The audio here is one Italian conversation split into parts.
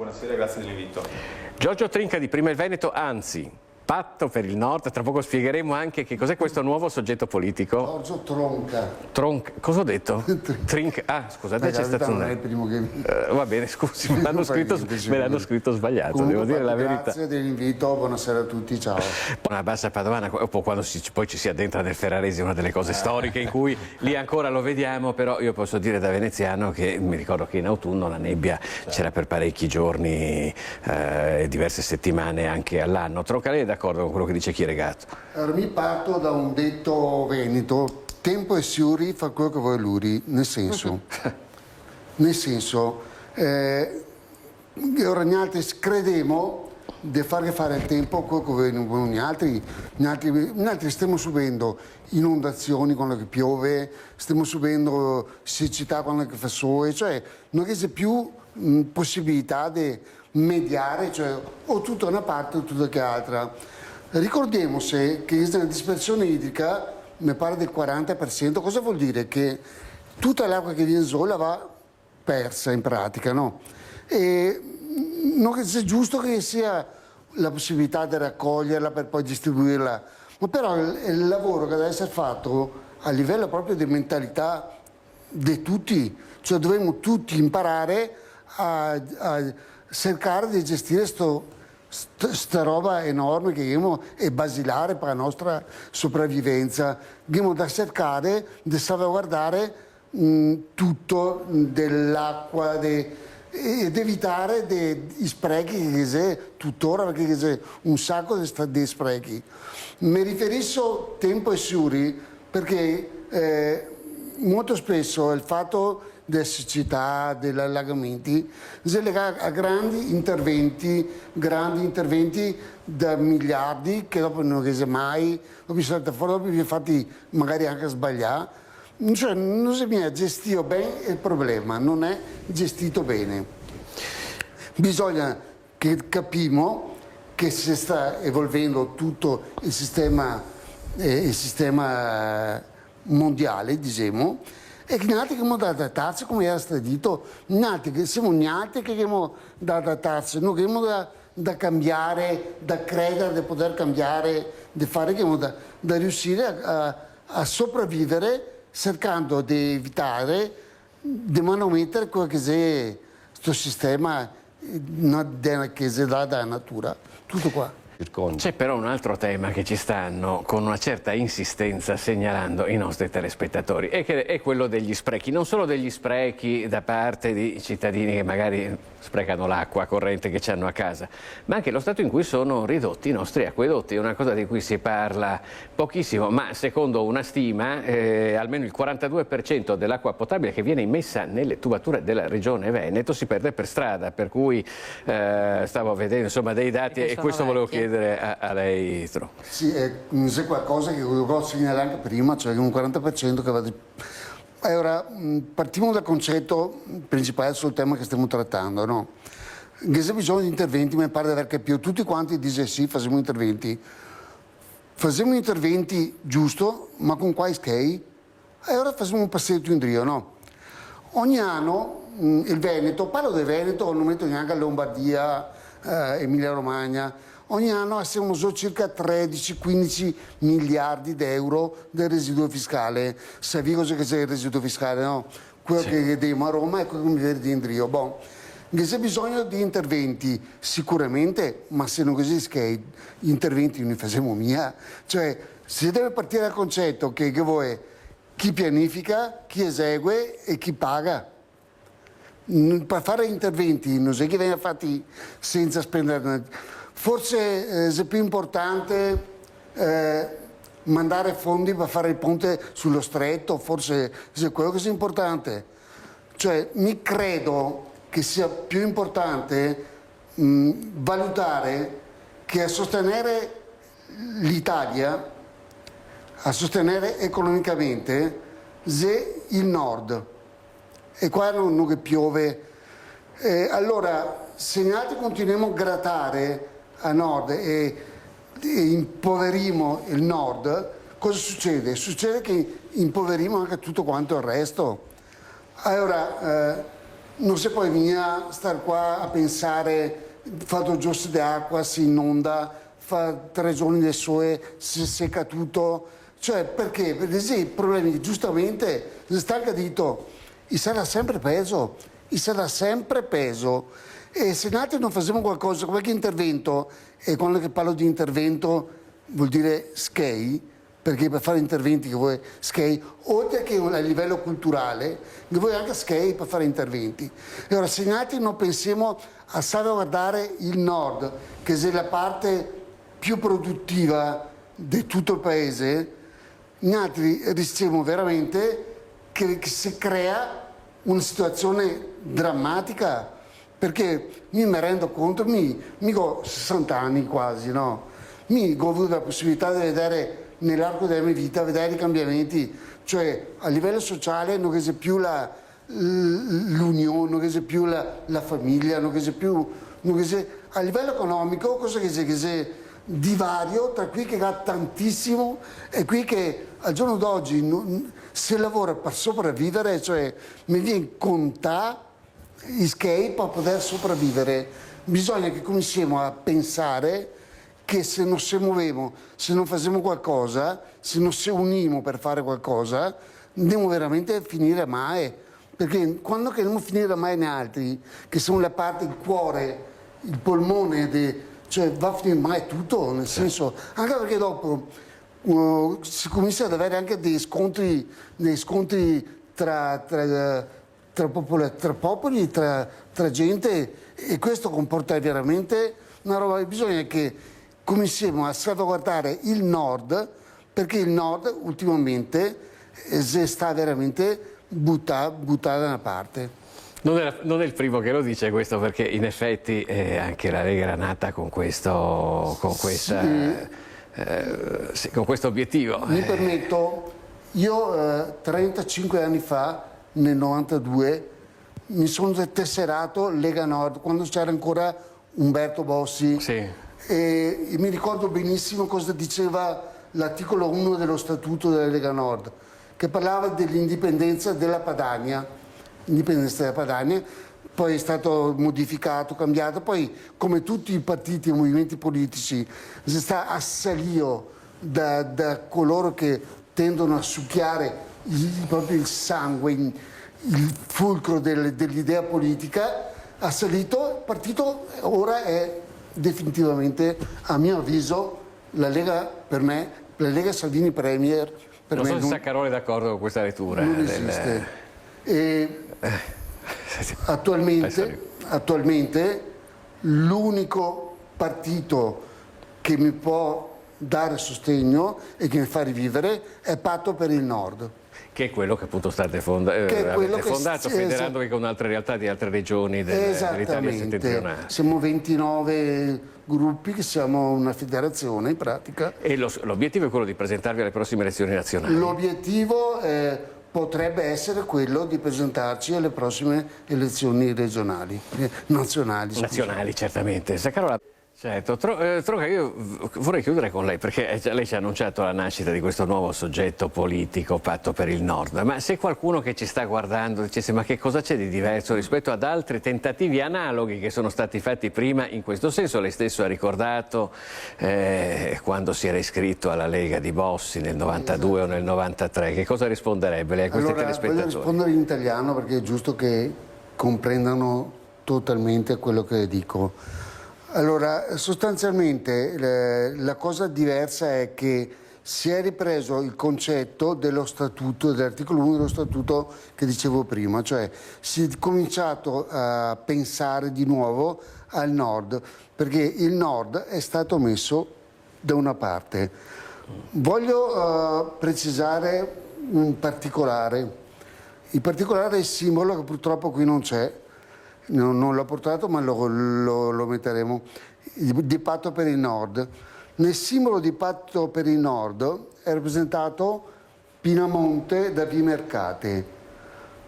Buonasera, grazie dell'invito. Giorgio Trinca di Prima il Veneto, anzi, Patto per il Nord. Tra poco spiegheremo anche che cos'è questo nuovo soggetto politico. Giorgio Tronca. Tronca, cosa ho detto? Trinca. Ah, scusate, c'è stato non è il primo che... va bene, scusi, me l'hanno scritto sbagliato. Comunque, devo dire la verità. Grazie dell'invito, buonasera a tutti, ciao. Una bassa padovana, quando poi ci si addentra nel Ferrarese, è una delle cose storiche in cui lì ancora lo vediamo, però io posso dire da veneziano che mi ricordo che in autunno la nebbia c'era per parecchi giorni, diverse settimane anche all'anno. Tronca, lei è d'accordo con quello che dice Chieregato? Allora, mi parto da un detto veneto: tempo e siuri fa quello che vuoi luri, nel senso ora gli altri credemo di fare il tempo quello che vogliono gli altri. Gli altri stiamo subendo inondazioni quando che piove, stiamo subendo siccità quando che fa sole, cioè non c'è più possibilità di mediare, cioè o tutta una parte o tutta l'altra. Ricordiamoci che la dispersione idrica mi pare del 40%, cosa vuol dire? Che tutta l'acqua che viene sola va persa in pratica, no? E non è giusto che sia la possibilità di raccoglierla per poi distribuirla, ma però il lavoro che deve essere fatto a livello proprio di mentalità di tutti, cioè dovremmo tutti imparare a cercare di gestire sta roba enorme che è basilare per la nostra sopravvivenza. Abbiamo da cercare di salvaguardare tutto dell'acqua ed evitare gli sprechi che c'è tuttora, perché c'è un sacco di sprechi. Mi riferisco tempo e suri perché molto spesso il fatto della siccità, degli allagamenti, si lega a grandi interventi da miliardi che dopo non si mai, dopo sono fatti magari anche sbagliare, cioè non si viene gestito bene il problema, non è gestito bene. Bisogna che capiamo che si sta evolvendo tutto il sistema mondiale, diciamo, e che noi abbiamo da adattarsi, come era stato detto, siamo noi che abbiamo da adattarsi, noi abbiamo da cambiare, da credere, di poter cambiare, di fare, che abbiamo da riuscire a sopravvivere cercando di evitare, di manomettere quello che è questo sistema che si dà dalla natura. Tutto qua. C'è però un altro tema che ci stanno con una certa insistenza segnalando i nostri telespettatori, e che è quello degli sprechi, non solo degli sprechi da parte di cittadini che magari sprecano l'acqua corrente che hanno a casa, ma anche lo stato in cui sono ridotti i nostri acquedotti. È una cosa di cui si parla pochissimo, ma secondo una stima almeno il 42% dell'acqua potabile che viene immessa nelle tubature della regione Veneto si perde per strada, per cui stavo vedendo insomma dei dati e questo volevo chiedere a lei, Tro. Sì, c'è qualcosa che volevo segnalare anche prima, cioè un 40% che va di... Allora, partiamo dal concetto principale sul tema che stiamo trattando, no? Che c'è bisogno di interventi, mi pare di aver capito, tutti quanti dicono sì, facciamo interventi giusto, ma con quai schei? E ora facciamo un passetto indietro, no? Ogni anno il Veneto, parlo del Veneto, non metto neanche Lombardia, Emilia Romagna, ogni anno abbiamo circa 13-15 miliardi di euro del residuo fiscale. Sai cosa che c'è il residuo fiscale, no? Quello che vediamo a Roma è quello che mi vede in Drio. Bon. C'è bisogno di interventi sicuramente, ma se non così che gli interventi non li facciamo mia. Cioè, si deve partire dal concetto che vuoi chi pianifica, chi esegue e chi paga. Per fare interventi non è che vengono fatti senza spendere. Forse è più importante mandare fondi per fare il ponte sullo stretto, forse è quello che è importante. Cioè, mi credo che sia più importante valutare che a sostenere l'Italia, a sostenere economicamente, se il nord. E qua non che piove. Allora, se noi continuiamo a grattare a nord e impoverimo il nord, cosa succede? Succede che impoverimo anche tutto quanto il resto. Allora, non si può venire a stare qua a pensare, fa 2 giorni di acqua, si inonda, fa 3 giorni di sole, si secca tutto. Cioè, perché? Perché i problemi, giustamente, si sta detto, sarà sempre peso, sarà sempre peso. E se noi non facciamo qualcosa, qualche intervento, e quando parlo di intervento vuol dire skei, perché per fare interventi che vuoi skei, oltre che a livello culturale, che vuoi anche skei per fare interventi. E ora, se noi non pensiamo a salvaguardare il nord, che è la parte più produttiva di tutto il paese, noi rischiamo veramente che si crea una situazione drammatica, perché mi rendo conto, mi ho 60 anni quasi, no? Mi ho avuto la possibilità di vedere nell'arco della mia vita, vedere i cambiamenti, cioè a livello sociale non c'è più l'unione, non c'è più la famiglia, non c'è più, a livello economico cosa che c'è divario tra qui che ha tantissimo e qui che al giorno d'oggi si lavora per sopravvivere, cioè mi viene contare i skate per poter sopravvivere. Bisogna che cominciamo a pensare che se non si muoviamo, se non facciamo qualcosa, se non si unimo per fare qualcosa, andiamo veramente a finire mai. Perché quando che andiamo a finire mai in altri, che sono la parte, il cuore, il polmone, cioè va a finire mai tutto, nel senso, anche perché dopo si comincia ad avere anche dei scontri tra popoli, tra gente, e questo comporta veramente una roba. Bisogna che cominciamo a salvaguardare il nord, perché il nord ultimamente si sta veramente buttato da una parte. Non è il primo che lo dice questo, perché in effetti anche la Lega era nata con questo obiettivo. Mi permetto, io 35 anni fa, nel 92, mi sono tesserato Lega Nord, quando c'era ancora Umberto Bossi. Sì. E mi ricordo benissimo cosa diceva l'articolo 1 dello Statuto della Lega Nord, che parlava dell'indipendenza della Padania. Indipendenza della Padania, poi è stato modificato, cambiato, poi come tutti i partiti e movimenti politici si sta assalito da coloro che tendono a succhiare proprio il sangue, il fulcro dell'idea politica, assalito. Il partito ora è definitivamente, a mio avviso, la Lega per me, la Lega Salvini Premier, per non me so se Saccaroli è d'accordo con questa lettura. Non esiste. E attualmente l'unico partito che mi può dare sostegno e che mi fa rivivere è Patto per il Nord. Che è quello che appunto state fondato, federandovi con altre realtà di altre regioni dell'Italia settentrionale. Siamo 29 gruppi, che siamo una federazione in pratica. E l'obiettivo è quello di presentarvi alle prossime elezioni nazionali? L'obiettivo potrebbe essere quello di presentarci alle prossime elezioni regionali, nazionali. Nazionali, certamente. Saccarola, certo. Tronca, io vorrei chiudere con lei, perché lei ci ha annunciato la nascita di questo nuovo soggetto politico, Patto per il Nord. Ma se qualcuno che ci sta guardando dicesse: ma che cosa c'è di diverso rispetto ad altri tentativi analoghi che sono stati fatti prima in questo senso? Lei stesso ha ricordato quando si era iscritto alla Lega di Bossi nel 92 o nel 93. Che cosa risponderebbe lei a questi telespettatori? Voglio rispondere in italiano, perché è giusto che comprendano totalmente quello che dico. Allora, sostanzialmente la cosa diversa è che si è ripreso il concetto dello statuto, dell'articolo 1 dello statuto che dicevo prima, cioè si è cominciato a pensare di nuovo al nord, perché il nord è stato messo da una parte. Voglio precisare un particolare. Il particolare è il simbolo, che purtroppo qui non c'è. Non l'ho portato, ma lo metteremo, di Patto per il Nord. Nel simbolo di Patto per il Nord è rappresentato Pinamonte da Vimercate.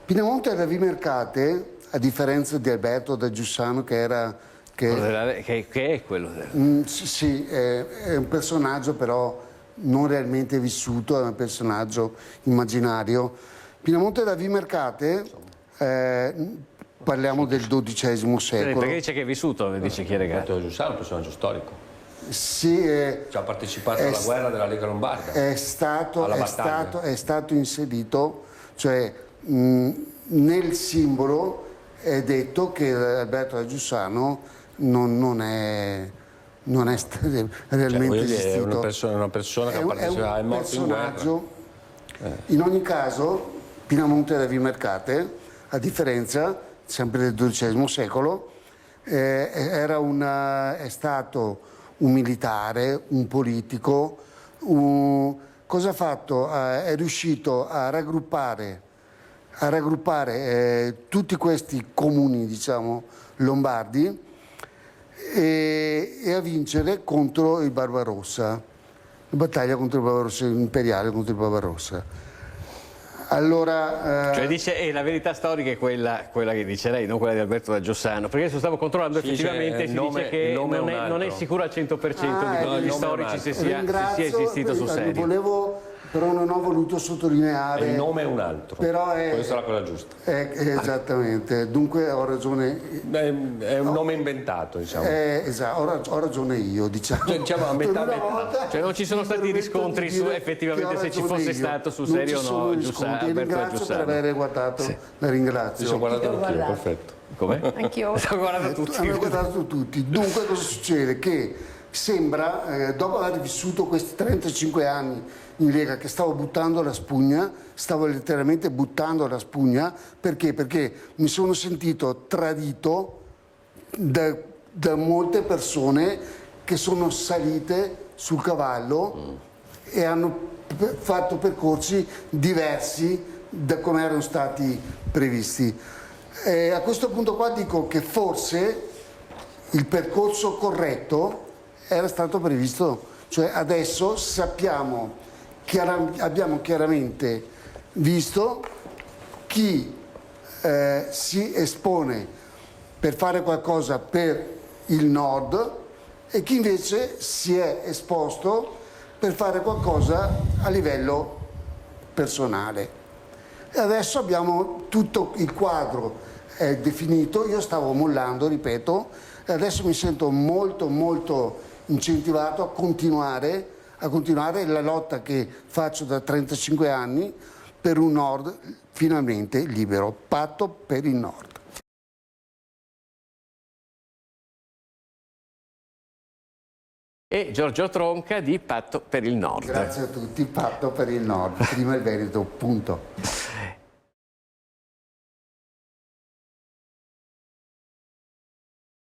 Pinamonte da Vimercate, a differenza di Alberto da Giussano, che era... Che è quello del... Sì, è un personaggio però non realmente vissuto, è un personaggio immaginario. Pinamonte da Vimercate parliamo del XII secolo. Perché dice che è vissuto, dice Chieregard. Alberto Giussano è un personaggio storico. Sì, Ci ha partecipato alla guerra della Lega Lombarda. è stato inserito, cioè nel simbolo è detto che Alberto da Giussano non è realmente esistito. È una persona che è morto in guerra. In ogni caso, Pinamonte da Vimercate, a differenza sempre del XII secolo, è stato un militare, un politico. Cosa ha fatto? È riuscito a raggruppare tutti questi comuni, diciamo, lombardi e a vincere contro il Barbarossa, la battaglia contro il Barbarossa, imperiale contro il Barbarossa. Allora, cioè dice, la verità storica è quella che dice lei, non quella di Alberto da Giossano, perché adesso stavo controllando, effettivamente si dice che non è sicuro al 100% di gli storici se sia esistito sul serio. Però non ho voluto sottolineare. Il nome è un altro, però questa è la cosa giusta. Esattamente, dunque ho ragione. È un nome inventato, diciamo. Esatto, ho ragione io, diciamo. Cioè, diciamo a metà. Cioè non ci sono stati riscontri su effettivamente se ci fosse stato sul serio o no Alberto Ringrazio per aver guardato, sì. La ringrazio. Ci sono guardato anch'io, perfetto. Come? Anch'io. Ho guardato tutti. Hanno guardato tutti. Dunque cosa succede? Che sembra, dopo aver vissuto questi 35 anni in Lega, che stavo buttando la spugna, stavo letteralmente buttando la spugna, perché? Perché mi sono sentito tradito da molte persone che sono salite sul cavallo e hanno fatto percorsi diversi da come erano stati previsti. A questo punto qua dico che forse il percorso corretto era stato previsto, cioè adesso sappiamo, abbiamo chiaramente visto chi si espone per fare qualcosa per il nord e chi invece si è esposto per fare qualcosa a livello personale. E adesso abbiamo tutto il quadro definito. Io stavo mollando, ripeto, e adesso mi sento molto molto incentivato a continuare la lotta che faccio da 35 anni per un nord finalmente libero, patto per il nord. E Giorgio Tronca di Patto per il Nord. Grazie a tutti, patto per il nord, prima il Veneto, punto.